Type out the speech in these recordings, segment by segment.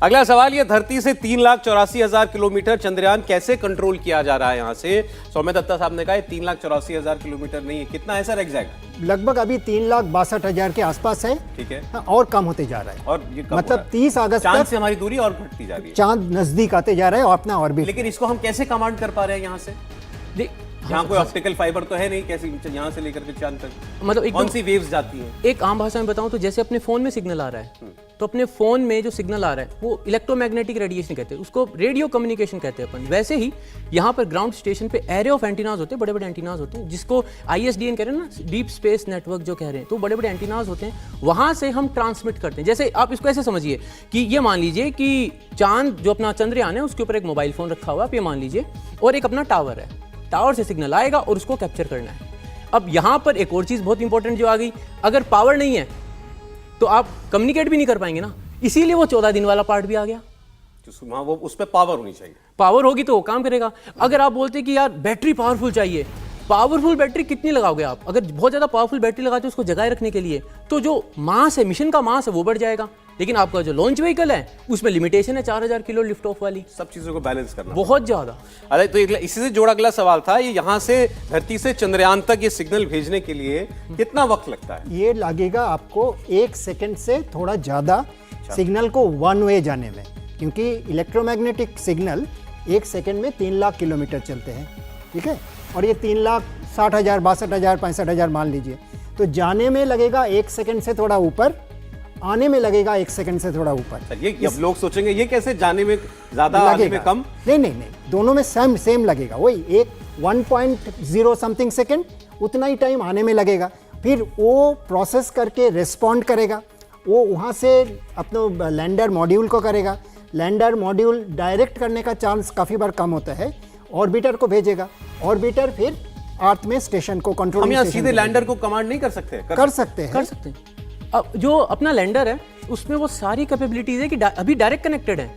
अगला सवाल, ये धरती से 3,84,000 किलोमीटर चंद्रयान कैसे कंट्रोल किया जा रहा है यहाँ से? सौम्य दत्ता साहब ने कहा 3,84,000 किलोमीटर नहीं है, कितना है सर एग्जैक्ट? लगभग अभी 3,62,000 के आसपास है। ठीक है। हाँ, और कम होते जा रहा है। और ये मतलब 30 अगस्त चांद तक से हमारी दूरी और घटती जा रही है, चांद नजदीक आते जा रहा है और अपना ऑर्बिट। लेकिन इसको हम कैसे कमांड कर पा रहे हैं यहाँ से? यहाँ कोई ऑप्टिकल फाइबर तो है नहीं, कैसे यहाँ से लेकर के चांद तक मतलब कौन सी वेव्स जाती हैं? एक आम भाषा में बताऊं तो जैसे अपने फोन में सिग्नल आ रहा है, तो अपने फोन में जो सिग्नल आ रहा है वो इलेक्ट्रोमैग्नेटिक रेडिएशन कहते हैं, उसको रेडियो कम्युनिकेशन कहते हैं अपन। वैसे ही यहाँ पर ग्राउंड स्टेशन पे एरे ऑफ एंटीनाज होते हैं, बड़े बड़े एंटीनाज होते हैं, जिसको ISDN कह रहे हैं ना, डीप स्पेस नेटवर्क जो कह रहे हैं, तो बड़े बड़े एंटीनाज होते हैं, वहाँ से हम ट्रांसमिट करते हैं। जैसे आप इसको ऐसे समझिए कि ये मान लीजिए कि चांद जो अपना चंद्रयान है उसके ऊपर एक मोबाइल फोन रखा हुआ है, आप ये मान लीजिए, और एक अपना टावर है, टावर से सिग्नल आएगा और उसको कैप्चर करना है। अब यहाँ पर एक और चीज़ बहुत इंपॉर्टेंट जो आ गई, अगर पावर नहीं है तो आप कम्युनिकेट भी नहीं कर पाएंगे ना, इसीलिए वो 14 दिन वाला पार्ट भी आ गया। वहाँ वो उस पर पावर होनी चाहिए, पावर होगी तो वो काम करेगा। अगर आप बोलते कि यार बैटरी पावरफुल चाहिए, पावरफुल बैटरी कितनी लगाओगे आप? अगर बहुत ज़्यादा पावरफुल बैटरी लगाते हो उसको जगाए रखने के लिए, तो जो मास है, मिशन का मास है, वो बढ़ जाएगा। लेकिन आपका जो लॉन्च व्हीकल है उसमें लिमिटेशन है 4000 किलो लिफ्ट ऑफ वाली। सब चीज़ों को बैलेंस करना बहुत ज़्यादा। अरे तो इसी से जुड़ा अगला सवाल था, ये यहाँ से धरती से चंद्रयान तक ये सिग्नल भेजने के लिए कितना वक्त लगता है? ये लगेगा आपको 1 सेकंड से थोड़ा ज़्यादा सिग्नल को वन वे जाने में, क्योंकि इलेक्ट्रोमैग्नेटिक सिग्नल 1 सेकंड में 3 लाख किलोमीटर चलते हैं। ठीक है, और ये 3,60,000, 62,000, 65,000 मान लीजिए, तो जाने में लगेगा 1 सेकंड से थोड़ा ऊपर, आने में लगेगा 1 सेकंड से थोड़ा ऊपर। ये अब लोग सोचेंगे ये कैसे, जाने में ज़्यादा आने में कम? नहीं, दोनों में सेम लगेगा, वही 1.0 समथिंग सेकंड, उतना ही टाइम आने में लगेगा। फिर वो प्रोसेस करके रिस्पॉन्ड करेगा, वो वहाँ से अपने लैंडर मॉड्यूल को करेगा, लैंडर मॉड्यूल डायरेक्ट करने का चांस काफ़ी बार कम होता है, ऑर्बिटर को भेजेगा, ऑर्बिटर फिर अर्थ में स्टेशन को कंट्रोल। हम यहाँ सीधे लैंडर को कमांड नहीं कर सकते? कर सकते हैं। अब जो अपना लैंडर है उसमें वो सारी कैपेबिलिटीज है कि अभी डायरेक्ट कनेक्टेड है।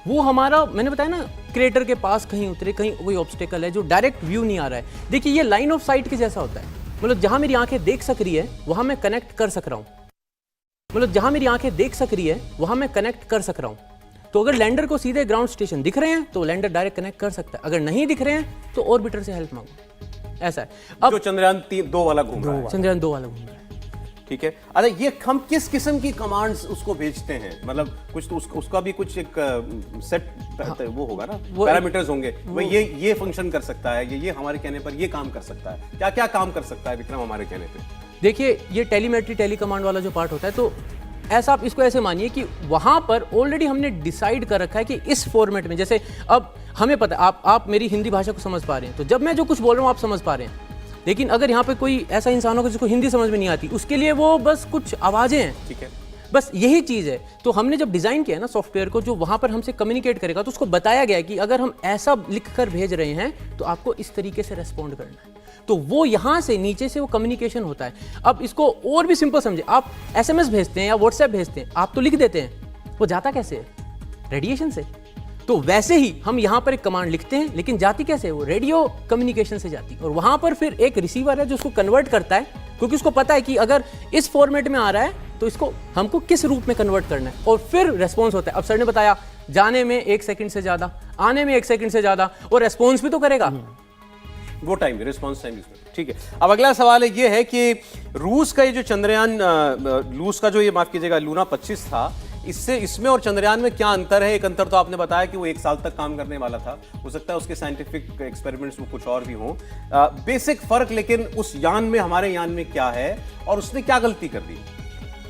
वो हमारा, मैंने बताया ना, क्रिएटर के पास कहीं उतरे, कहीं कोई ऑब्स्टेकल है जो डायरेक्ट व्यू नहीं आ रहा है। देखिए ये लाइन ऑफ साइट के जैसा होता है, मतलब जहां मेरी आंखें देख सक रही है वहां मैं कनेक्ट कर सक रहा हूँ, मतलब जहां मेरी आंखें देख सक रही है वहां मैं कनेक्ट कर सक रहा हूँ। तो अगर लैंडर को सीधे ग्राउंड स्टेशन दिख रहे हैं तो लैंडर डायरेक्ट कनेक्ट कर सकता है, अगर नहीं दिख रहे हैं तो ऑर्बिटर से हेल्प मांगो। ऐसा है। अब जो चंद्रयान 2 वाला घूम रहा है, चंद्रयान 2 वाला घूम रहा है, ठीक है। अरे ये हम किस किस्म की कमांड्स उसको भेजते हैं? मतलब कुछ तो उसका भी कुछ एक सेट वो होगा ना, पैरामीटर्स होंगे, भाई ये फंक्शन कर सकता है, ये हमारे कहने पर ये काम कर सकता है। क्या क्या काम कर सकता है विक्रम हमारे कहने पे? देखिए ये टेलीमेट्री टेली कमांड वाला जो पार्ट होता है, तो ऐसा आप इसको ऐसे मानिए कि वहां पर ऑलरेडी हमने डिसाइड कर रखा है कि इस फॉर्मेट में, जैसे अब हमें पता है आप मेरी हिंदी भाषा को समझ पा रहे हैं, तो जब मैं जो कुछ बोल रहा हूँ आप समझ पा रहे हैं। लेकिन अगर यहाँ पे कोई ऐसा इंसान होगा जिसको हिंदी समझ में नहीं आती, उसके लिए वो बस कुछ आवाज़ें हैं, ठीक है, बस यही चीज़ है। तो हमने जब डिज़ाइन किया है ना सॉफ्टवेयर को, जो वहाँ पर हमसे कम्युनिकेट करेगा, तो उसको बताया गया है कि अगर हम ऐसा लिख कर भेज रहे हैं तो आपको इस तरीके से रेस्पॉन्ड करना है। तो वो यहाँ से नीचे से वो कम्युनिकेशन होता है। अब इसको और भी सिंपल समझे, आप SMS भेजते हैं या WhatsApp भेजते हैं, आप तो लिख देते हैं, वो जाता कैसे है? रेडिएशन से। तो वैसे ही हम यहाँ पर एक कमांड लिखते हैं, लेकिन जाती कैसे है? वो रेडियो कम्युनिकेशन से जाती है, और वहाँ पर फिर एक रिसीवर है जो उसको कन्वर्ट करता है, क्योंकि उसको पता है कि अगर इस फॉर्मेट में आ रहा है तो इसको हमको किस रूप में कन्वर्ट करना है, और फिर रेस्पॉन्स होता है। अब सर ने बताया जाने में 1 सेकंड से ज़्यादा, आने में 1 सेकंड से ज़्यादा, और रेस्पॉन्स भी तो करेगा, वो टाइम, रिस्पॉन्स टाइम इसमें। ठीक है, अब अगला सवाल ये है कि रूस का ये जो चंद्रयान, रूस का जो ये, माफ कीजिएगा, लूना 25 था, इसमें और चंद्रयान में क्या अंतर है? एक अंतर तो आपने बताया कि वो 1 साल तक काम करने वाला था, हो सकता है उसके साइंटिफिक एक्सपेरिमेंट्स वो कुछ और भी हों, बेसिक फर्क लेकिन उस यान में, हमारे यान में क्या है और उसने क्या गलती कर दी?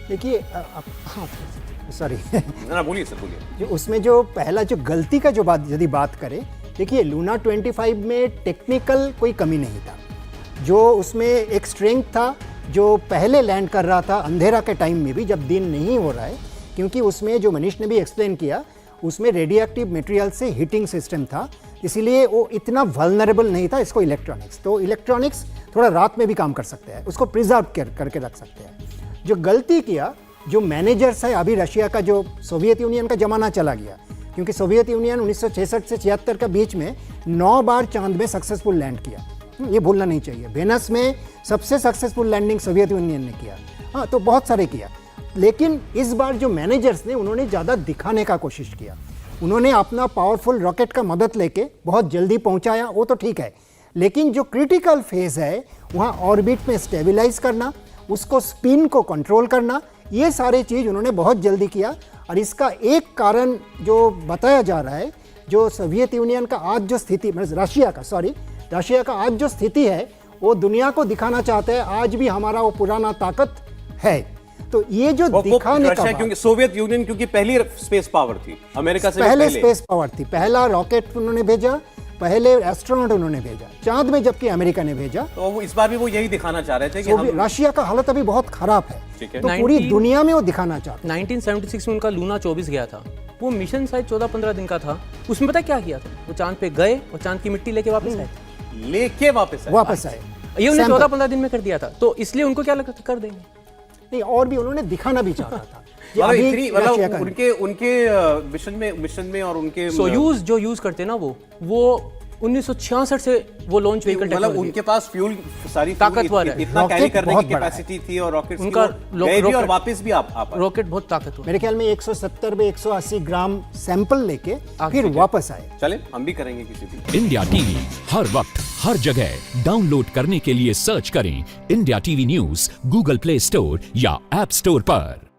देखिए, सॉरी ना बोलिए सर, बोलिए। उसमें जो पहला जो गलती का जो बात यदि बात करें, देखिए लूना 25 में टेक्निकल कोई कमी नहीं था। जो उसमें एक स्ट्रेंथ था, जो पहले लैंड कर रहा था अंधेरा के टाइम में भी, जब दिन नहीं हो रहा है, क्योंकि उसमें जो मनीष ने भी एक्सप्लेन किया, उसमें रेडियोएक्टिव मटेरियल से हीटिंग सिस्टम था, इसीलिए वो इतना वल्नरेबल नहीं था इसको इलेक्ट्रॉनिक्स। तो इलेक्ट्रॉनिक्स थोड़ा रात में भी काम कर सकते हैं, उसको प्रिजर्व करके रख सकते हैं। जो गलती किया जो मैनेजर्स है, अभी रशिया का जो सोवियत यूनियन का ज़माना चला गया, क्योंकि सोवियत यूनियन 1966 से 76 के बीच में 9 बार चांद में सक्सेसफुल लैंड किया, ये भूलना नहीं चाहिए। वेनस में सबसे सक्सेसफुल लैंडिंग सोवियत यूनियन ने किया, हाँ, तो बहुत सारे किया। लेकिन इस बार जो मैनेजर्स ने उन्होंने ज़्यादा दिखाने का कोशिश किया। उन्होंने अपना पावरफुल रॉकेट का मदद लेके बहुत जल्दी पहुंचाया, वो तो ठीक है, लेकिन जो क्रिटिकल फेज है वहाँ ऑर्बिट में स्टेबलाइज करना, उसको स्पिन को कंट्रोल करना, ये सारे चीज़ उन्होंने बहुत जल्दी किया। और इसका एक कारण जो बताया जा रहा है, जो सोवियत यूनियन का आज जो स्थिति, मतलब रशिया का आज जो स्थिति है, वो दुनिया को दिखाना चाहते हैं आज भी हमारा वो पुराना ताकत है। तो ये जो दिखाने का रशिया, क्योंकि सोवियत यूनियन क्योंकि पहली स्पेस पावर थी, अमेरिका से पहले स्पेस पावर थी, पहला रॉकेट उन्होंने भेजा, पहले एस्ट्रोनॉट उन्होंने भेजा चांद में, जबकि अमेरिका ने भेजा। तो वो इस बार भी वो यही दिखाना चाह रहे थे कि रशिया का हालत अभी बहुत खराब है, ठीक है। तो पूरी दुनिया में वो दिखाना चाहते। 1976 में उनका लूना 24 गया था, वो मिशन शायद 14-15 दिन का था। उसमें पता क्या किया था, वो चांद पे गए और चांद की मिट्टी लेके वापस आए, वापस आए। ये उन्हें 14-15 दिन में कर दिया था, तो इसलिए उनको क्या लगता था कर देंगे। नहीं, और भी उन्होंने दिखाना भी चाहता था। उनके मिशन में और उनके सोयूज जो यूज करते ना वो 1966 से वो लॉन्च व्हीकल, मतलब उनके पास फ्यूल सारी ताकतवर है, इतना कैरी करने की कैपेसिटी थी, और रॉकेट उनका भी और वापस भी आप रॉकेट बहुत ताकतवर। मेरे ख्याल में 170 में 180 ग्राम सैंपल लेके फिर वापस आए। चले हम भी करेंगे किसी दिन। इंडिया टीवी हर वक्त हर जगह डाउनलोड करने के लिए सर्च करें India TV news Google play store या ऐप स्टोर पर।